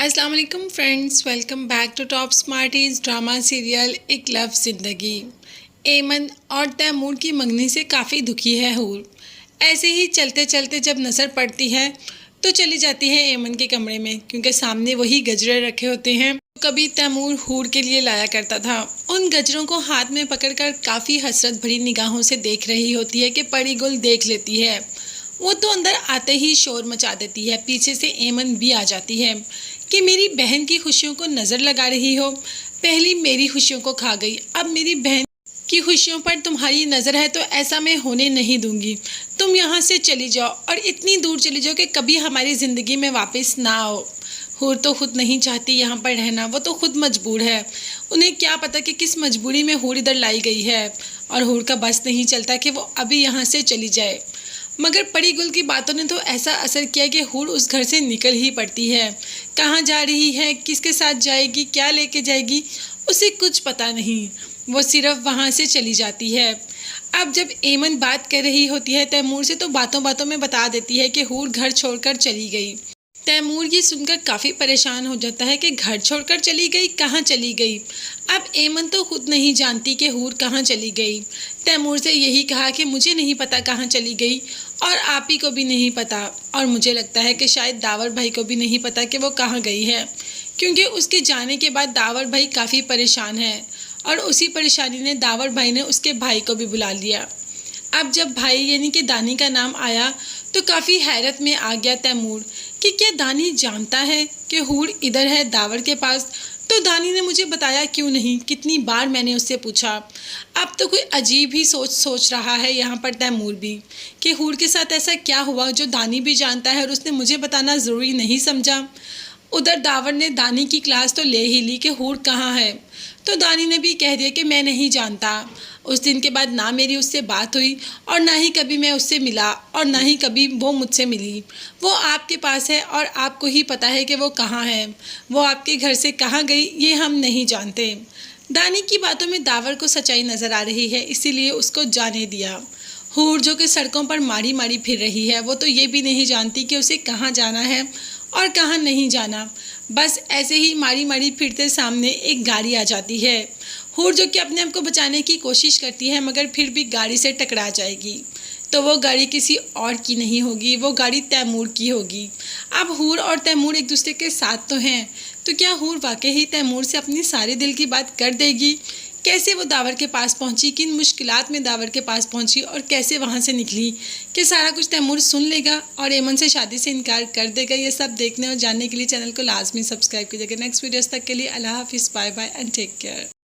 अस्सलाम वालेकुम friends, welcome back to top smarties drama serial एक लव ज़िंदगी। एमन और तैमूर की मंगनी से काफ़ी दुखी है हूर। ऐसे ही चलते चलते जब नज़र पड़ती है तो चली जाती है एमन के कमरे में, क्योंकि सामने वही गजरे रखे होते हैं कभी तैमूर हूर के लिए लाया करता था। उन गजरों को हाथ में पकड़कर काफ़ी हसरत भरी निगाहों से देख रही होती है कि परी गुल देख लेती है। वो तो अंदर आते ही शोर मचा देती है। पीछे से एमन भी आ जाती है कि मेरी बहन की खुशियों को नज़र लगा रही हो। पहली मेरी खुशियों को खा गई, अब मेरी बहन की खुशियों पर तुम्हारी नज़र है तो ऐसा मैं होने नहीं दूंगी। तुम यहाँ से चली जाओ और इतनी दूर चली जाओ कि कभी हमारी ज़िंदगी में वापस ना आओ। हूर तो खुद नहीं चाहती यहाँ पर रहना, वो तो खुद मजबूर है। उन्हें क्या पता कि किस मजबूरी में हूर इधर लाई गई है, और हूर का बस नहीं चलता कि वो अभी यहाँ से चली जाए। मगर परी गुल की बातों ने तो ऐसा असर किया कि हूर उस घर से निकल ही पड़ती है। कहाँ जा रही है, किसके साथ जाएगी, क्या लेके जाएगी, उसे कुछ पता नहीं। वो सिर्फ वहाँ से चली जाती है। अब जब एमन बात कर रही होती है तैमूर से तो बातों बातों में बता देती है कि हूर घर छोड़कर चली गई। तैमूर ये सुनकर काफ़ी परेशान हो जाता है कि घर छोड़कर चली गई, कहाँ चली गई। अब एमन तो खुद नहीं जानती कि हूर कहाँ चली गई। तैमूर से यही कहा कि मुझे नहीं पता कहाँ चली गई और आप ही को भी नहीं पता, और मुझे लगता है कि शायद दावर भाई को भी नहीं पता कि वो कहाँ गई है, क्योंकि उसके जाने के बाद दावर भाई काफ़ी परेशान है और उसी परेशानी ने दावर भाई ने उसके भाई को भी बुला लिया। अब जब भाई यानी कि दानी का नाम आया तो काफ़ी हैरत में आ गया तैमूर कि क्या दानी जानता है कि हूर इधर है दावर के पास। तो दानी ने मुझे बताया क्यों नहीं, कितनी बार मैंने उससे पूछा। अब तो कोई अजीब ही सोच रहा है यहाँ पर तैमूर भी कि हूर के साथ ऐसा क्या हुआ जो दानी भी जानता है और उसने मुझे बताना ज़रूरी नहीं समझा। उधर दावर ने दानी की क्लास तो ले ही ली कि हूर कहाँ है, तो दानी ने भी कह दिया कि मैं नहीं जानता। उस दिन के बाद ना मेरी उससे बात हुई और ना ही कभी मैं उससे मिला और ना ही कभी वो मुझसे मिली। वो आपके पास है और आपको ही पता है कि वो कहाँ है। वो आपके घर से कहाँ गई ये हम नहीं जानते। दानी की बातों में दावर को सच्चाई नज़र आ रही है, इसीलिए उसको जाने दिया। हूर जो कि सड़कों पर मारी मारी फिर रही है, वो तो ये भी नहीं जानती कि उसे कहाँ जाना है और कहाँ नहीं जाना। बस ऐसे ही मारी मारी फिरते सामने एक गाड़ी आ जाती है। हूर जो कि अपने आप को बचाने की कोशिश करती है मगर फिर भी गाड़ी से टकरा जाएगी। तो वो गाड़ी किसी और की नहीं होगी, वो गाड़ी तैमूर की होगी। अब हूर और तैमूर एक दूसरे के साथ तो हैं, तो क्या हूर वाकई ही तैमूर से अपनी सारे दिल की बात कर देगी। कैसे वो दावर के पास पहुंची, किन मुश्किलात में दावर के पास पहुंची और कैसे वहां से निकली, कि सारा कुछ तैमूर सुन लेगा और एमन से शादी से इनकार कर देगा। ये सब देखने और जानने के लिए चैनल को लाजमी सब्सक्राइब कीजिएगा। नेक्स्ट वीडियोस तक के लिए अल्लाह हाफिज़, bye bye and take care.